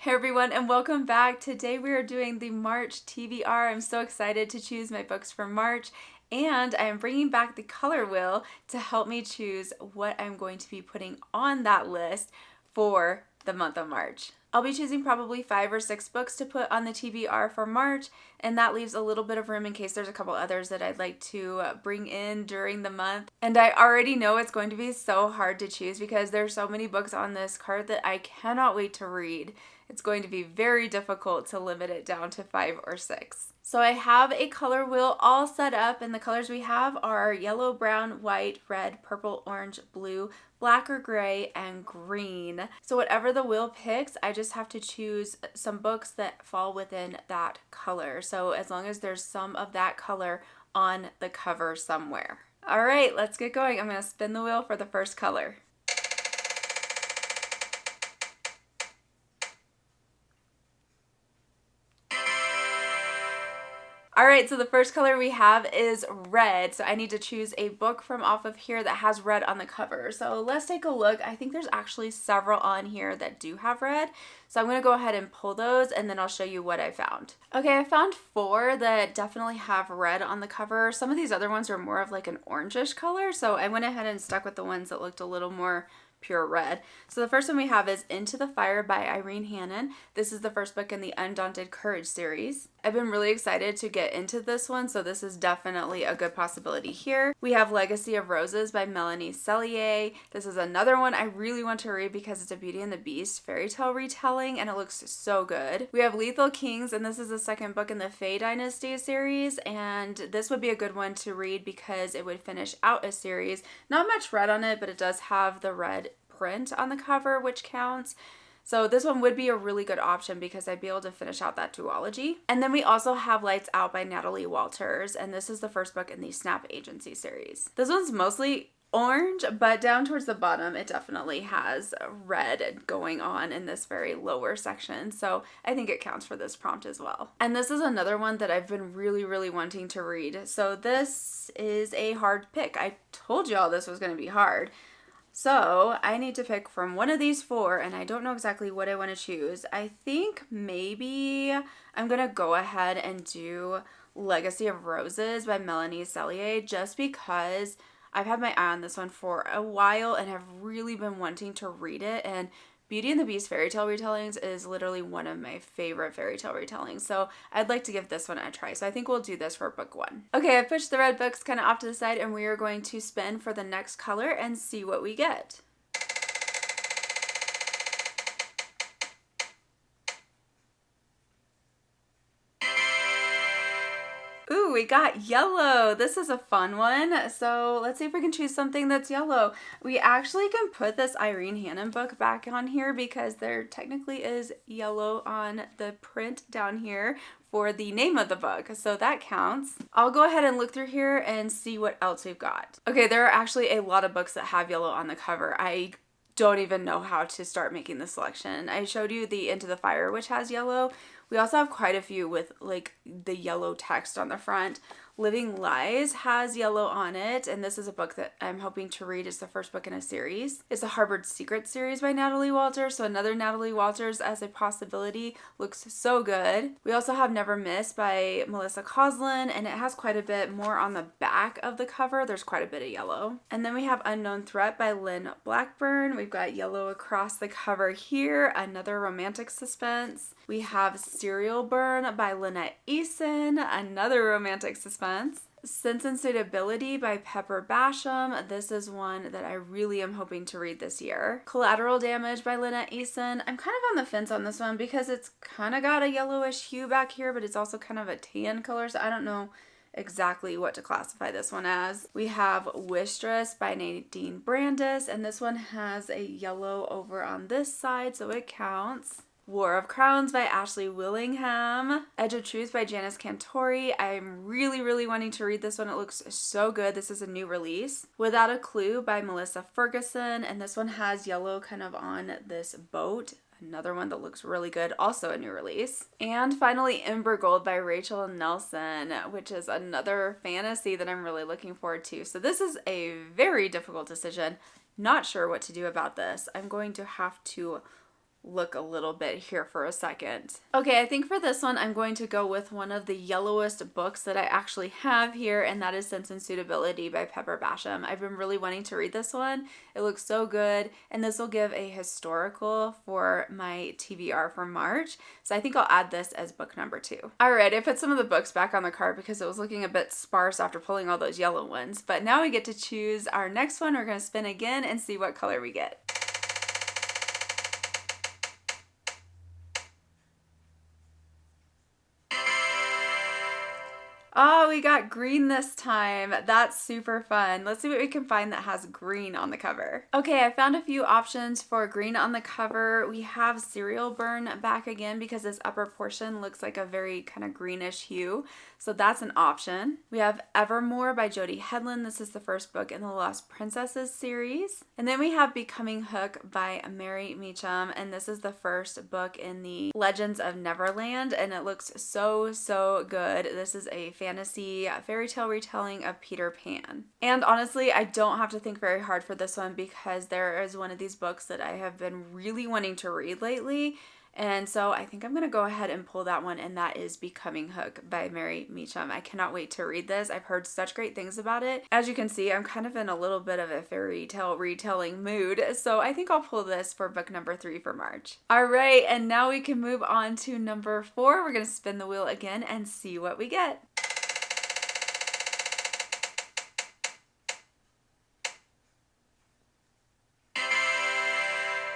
Hey everyone, and welcome back. Today we are doing the March TBR. I'm so excited to choose my books for March, and I am bringing back the color wheel to help me choose what I'm going to be putting on that list for the month of March. I'll be choosing probably 5 or 6 books to put on the TBR for March, and that leaves a little bit of room in case there's a couple others that I'd like to bring in during the month. And I already know it's going to be so hard to choose because there's so many books on this cart that I cannot wait to read. It's going to be very difficult to limit it down to 5 or 6. So I have a color wheel all set up, and the colors we have are yellow, brown, white, red, purple, orange, blue, black or gray, and green. So whatever the wheel picks, I just have to choose some books that fall within that color. So as long as there's some of that color on the cover somewhere. All right, let's get going. I'm going to spin the wheel for the first color. All right, so the first color we have is red. So I need to choose a book from off of here that has red on the cover. So let's take a look. I think there's actually several on here that do have red. So I'm going to go ahead and pull those, and then I'll show you what I found. Okay, I found 4 that definitely have red on the cover. Some of these other ones are more of like an orangish color. So I went ahead and stuck with the ones that looked a little more pure red. So the first one we have is Into the Fire by Irene Hannon. This is the first book in the Undaunted Courage series. I've been really excited to get into this one, so this is definitely a good possibility here. We have Legacy of Roses by Melanie Cellier. This is another one I really want to read because it's a Beauty and the Beast fairy tale retelling and it looks so good. We have Lethal Kings, and this is the second book in the Fae Dynasty series, and this would be a good one to read because it would finish out a series. Not much red on it, but it does have the red print on the cover, which counts. So this one would be a really good option because I'd be able to finish out that duology. And then we also have Lights Out by Natalie Walters, and this is the first book in the Snap Agency series. This one's mostly orange, but down towards the bottom it definitely has red going on in this very lower section, so I think it counts for this prompt as well. And this is another one that I've been really wanting to read, so this is a hard pick. I told y'all this was going to be hard. So I need to pick from one of these 4, and I don't know exactly what I want to choose. I think maybe I'm going to go ahead and do Legacy of Roses by Melanie Cellier just because I've had my eye on this one for a while and have really been wanting to read it, and Beauty and the Beast fairy tale retellings is literally one of my favorite fairy tale retellings, so I'd like to give this one a try. So I think we'll do this for book 1. Okay, I've pushed the red books kind of off to the side, and we are going to spin for the next color and see what we get. Ooh, we got yellow. This is a fun one. So let's see if we can choose something that's yellow. We actually can put this Irene Hannon book back on here because there technically is yellow on the print down here for the name of the book, so that counts. I'll go ahead and look through here and see what else we've got. Okay, there are actually a lot of books that have yellow on the cover. I don't even know how to start making the selection. I showed you the Into the Fire, which has yellow. We also have quite a few with like the yellow text on the front. Living Lies has yellow on it, and this is a book that I'm hoping to read. It's the first book in a series. It's the Harbored Secrets series by Natalie Walters, so another Natalie Walters as a possibility. Looks so good. We also have Never Miss by Melissa Coslin, and it has quite a bit more on the back of the cover. There's quite a bit of yellow. And then we have Unknown Threat by Lynn Blackburn. We've got yellow across the cover here, another romantic suspense. We have Serial Burn by Lynette Eason, another romantic suspense. Sense and Suitability by Pepper Basham. This is one that I really am hoping to read this year. Collateral Damage by Lynette Eason. I'm kind of on the fence on this one because it's kind of got a yellowish hue back here, but it's also kind of a tan color, so I don't know exactly what to classify this one as. We have Wistress by Nadine Brandis, and this one has a yellow over on this side, so it counts. War of Crowns by Ashley Willingham. Edge of Truth by Janice Cantori. I'm really wanting to read this one. It looks so good. This is a new release. Without a Clue by Melissa Ferguson, and this one has yellow kind of on this boat. Another one that looks really good, also a new release. And finally, Ember Gold by Rachel Nelson, which is another fantasy that I'm really looking forward to. So this is a very difficult decision. Not sure what to do about this. I'm going to have to look a little bit here for a second. Okay, I think for this one, I'm going to go with one of the yellowest books that I actually have here, and that is Sense and Suitability by Pepper Basham. I've been really wanting to read this one. It looks so good, and this will give a historical for my TBR for March, so I think I'll add this as book number 2. All right, I put some of the books back on the cart because it was looking a bit sparse after pulling all those yellow ones, but now we get to choose our next one. We're going to spin again and see what color we get. Oh, we got green this time. That's super fun. Let's see what we can find that has green on the cover. Okay, I found a few options for green on the cover. We have Cereal Burn back again because this upper portion looks like a very kind of greenish hue. So that's an option. We have Evermore by Jodie Hedlund. This is the first book in the Lost Princesses series. And then we have Becoming Hook by Mary Meacham. And this is the first book in the Legends of Neverland. And it looks so, so good. This is a fantasy fairy tale retelling of Peter Pan. And honestly, I don't have to think very hard for this one because there is one of these books that I have been really wanting to read lately. And so I think I'm going to go ahead and pull that one, and that is Becoming Hook by Mary Meacham. I cannot wait to read this. I've heard such great things about it. As you can see, I'm kind of in a little bit of a fairy tale retelling mood, so I think I'll pull this for book number 3 for March. All right, and now we can move on to number 4. We're going to spin the wheel again and see what we get.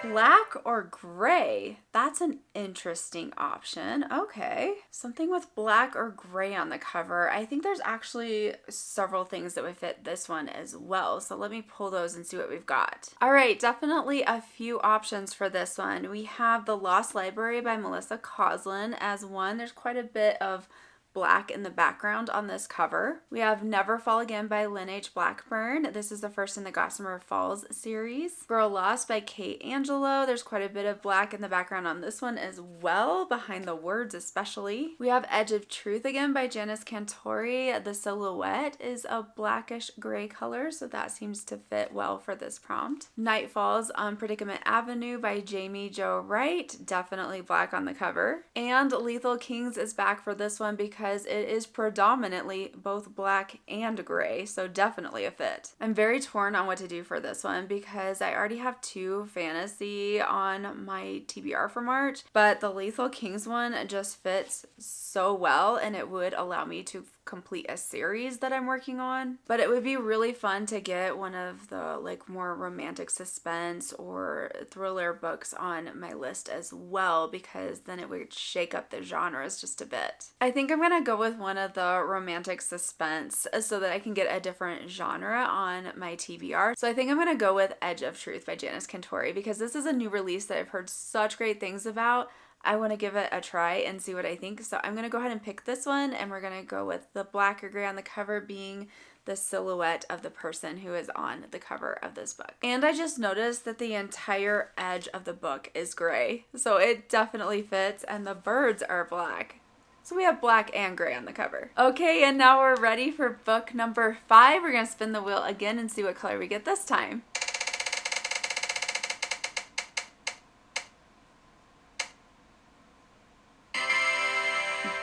Black or gray? That's an interesting option. Okay. Something with black or gray on the cover. I think there's actually several things that would fit this one as well. So let me pull those and see what we've got. All right, definitely a few options for this one. We have The Lost Library by Melissa Coslin as one. There's quite a bit of black in the background on this cover. We have Never Fall Again by Lynn H. Blackburn. This is the first in the Gossamer Falls series. Girl Lost by Kate Angelo. There's quite a bit of black in the background on this one as well, behind the words especially. We have Edge of Truth again by Janice Cantori. The silhouette is a blackish gray color, so that seems to fit well for this prompt. Night Falls on Predicament Avenue by Jamie Jo Wright. Definitely black on the cover. And Lethal Kings is back for this one because it is predominantly both black and gray, so definitely a fit. I'm very torn on what to do for this one because I already have 2 fantasy on my TBR for March, but the Lethal Kings one just fits so well and it would allow me to complete a series that I'm working on. But it would be really fun to get one of the like more romantic suspense or thriller books on my list as well, because then it would shake up the genres just a bit. I think I'm gonna go with one of the romantic suspense so that I can get a different genre on my TBR. So I think I'm gonna go with Edge of Truth by Janice Cantori because this is a new release that I've heard such great things about. I want to give it a try and see what I think. So I'm going to go ahead and pick this one, and we're going to go with the black or gray on the cover being the silhouette of the person who is on the cover of this book. And I just noticed that the entire edge of the book is gray. So it definitely fits, and the birds are black. So we have black and gray on the cover. Okay, and now we're ready for book number 5. We're going to spin the wheel again and see what color we get this time.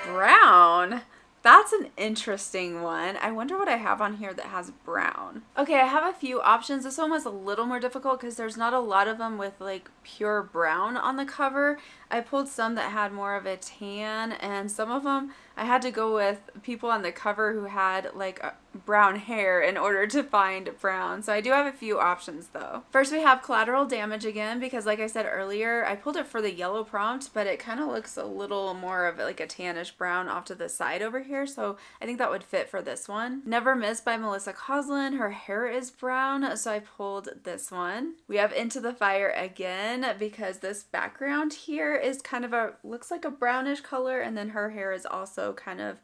Brown. That's an interesting one. I wonder what I have on here that has brown. Okay, I have a few options. This one was a little more difficult because there's not a lot of them with like pure brown on the cover. I pulled some that had more of a tan, and some of them I had to go with people on the cover who had like brown hair in order to find brown. So I do have a few options though. First we have Collateral Damage again because like I said earlier, I pulled it for the yellow prompt, but it kind of looks a little more of like a tannish brown off to the side over here. So I think that would fit for this one. Never Miss by Melissa Coslin. Her hair is brown, so I pulled this one. We have Into the Fire again because this background here is kind of looks like a brownish color, and then her hair is also kind of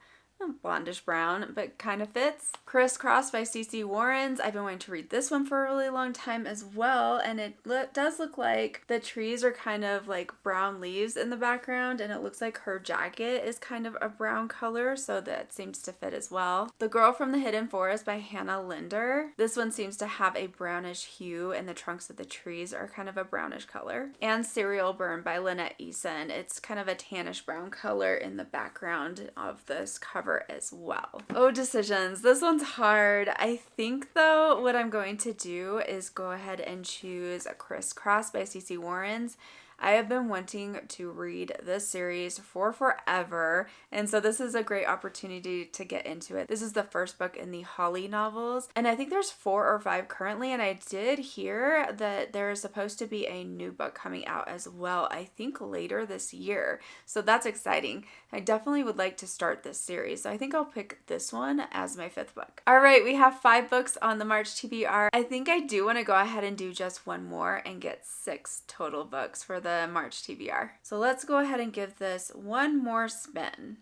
blondish brown, but kind of fits. Crisscross by CC Warrens. I've been wanting to read this one for a really long time as well, and it does look like the trees are kind of like brown leaves in the background, and it looks like her jacket is kind of a brown color, so that seems to fit as well. The Girl from the Hidden Forest by Hannah Linder. This one seems to have a brownish hue, and the trunks of the trees are kind of a brownish color. And Serial Burn by Lynette Eason. It's kind of a tannish brown color in the background of this cover as well. Oh, decisions. This one's hard. I think though what I'm going to do is go ahead and choose Crisscross by CC Warrens. I have been wanting to read this series for forever, and so this is a great opportunity to get into it. This is the first book in the Holly novels, and I think there's 4 or 5 currently, and I did hear that there is supposed to be a new book coming out as well, I think later this year, so that's exciting. I definitely would like to start this series, so I think I'll pick this one as my 5th book. All right, we have 5 books on the March TBR. I think I do want to go ahead and do just one more and get 6 total books for the March TBR. So let's go ahead and give this one more spin.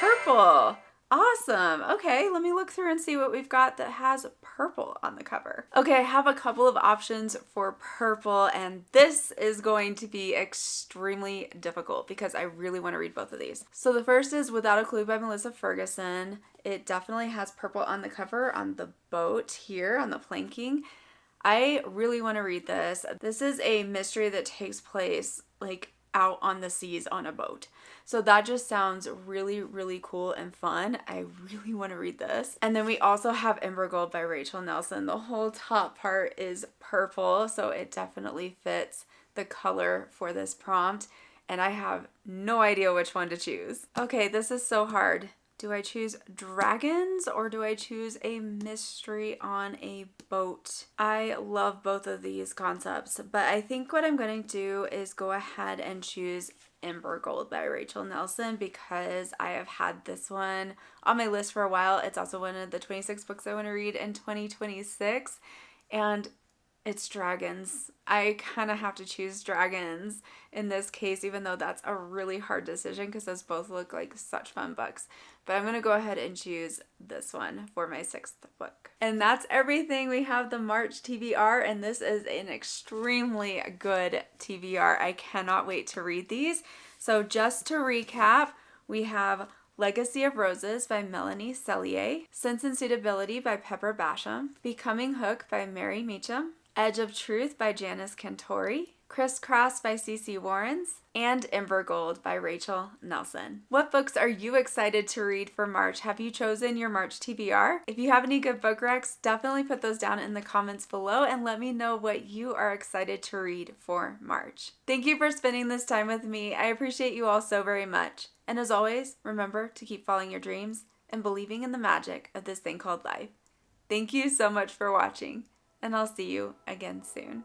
Purple. Awesome. Okay, let me look through and see what we've got that has purple on the cover. Okay, I have a couple of options for purple, and this is going to be extremely difficult because I really want to read both of these. So the first is Without a Clue by Melissa Ferguson. It definitely has purple on the cover on the boat here on the planking. I really want to read this. This is a mystery that takes place like out on the seas on a boat. So that just sounds really, really cool and fun. I really want to read this. And then we also have Ember Gold by Rachel Nelson. The whole top part is purple, so it definitely fits the color for this prompt. And I have no idea which one to choose. Okay, this is so hard. Do I choose dragons or do I choose a mystery on a boat? I love both of these concepts, but I think what I'm going to do is go ahead and choose Ember Gold by Rachel Nelson because I have had this one on my list for a while. It's also one of the 26 books I want to read in 2026, and it's dragons. I kind of have to choose dragons in this case, even though that's a really hard decision because those both look like such fun books. But I'm going to go ahead and choose this one for my 6th book. And that's everything. We have the March TBR, and this is an extremely good TBR. I cannot wait to read these. So just to recap, we have Legacy of Roses by Melanie Sellier, Sense and Suitability by Pepper Basham, Becoming Hook by Mary Meacham, Edge of Truth by Janice Cantori, Crisscross by CC Warrens, and Ember Gold by Rachel Nelson. What books are you excited to read for March? Have you chosen your March TBR? If you have any good book recs, definitely put those down in the comments below and let me know what you are excited to read for March. Thank you for spending this time with me. I appreciate you all so very much. And as always, remember to keep following your dreams and believing in the magic of this thing called life. Thank you so much for watching, and I'll see you again soon.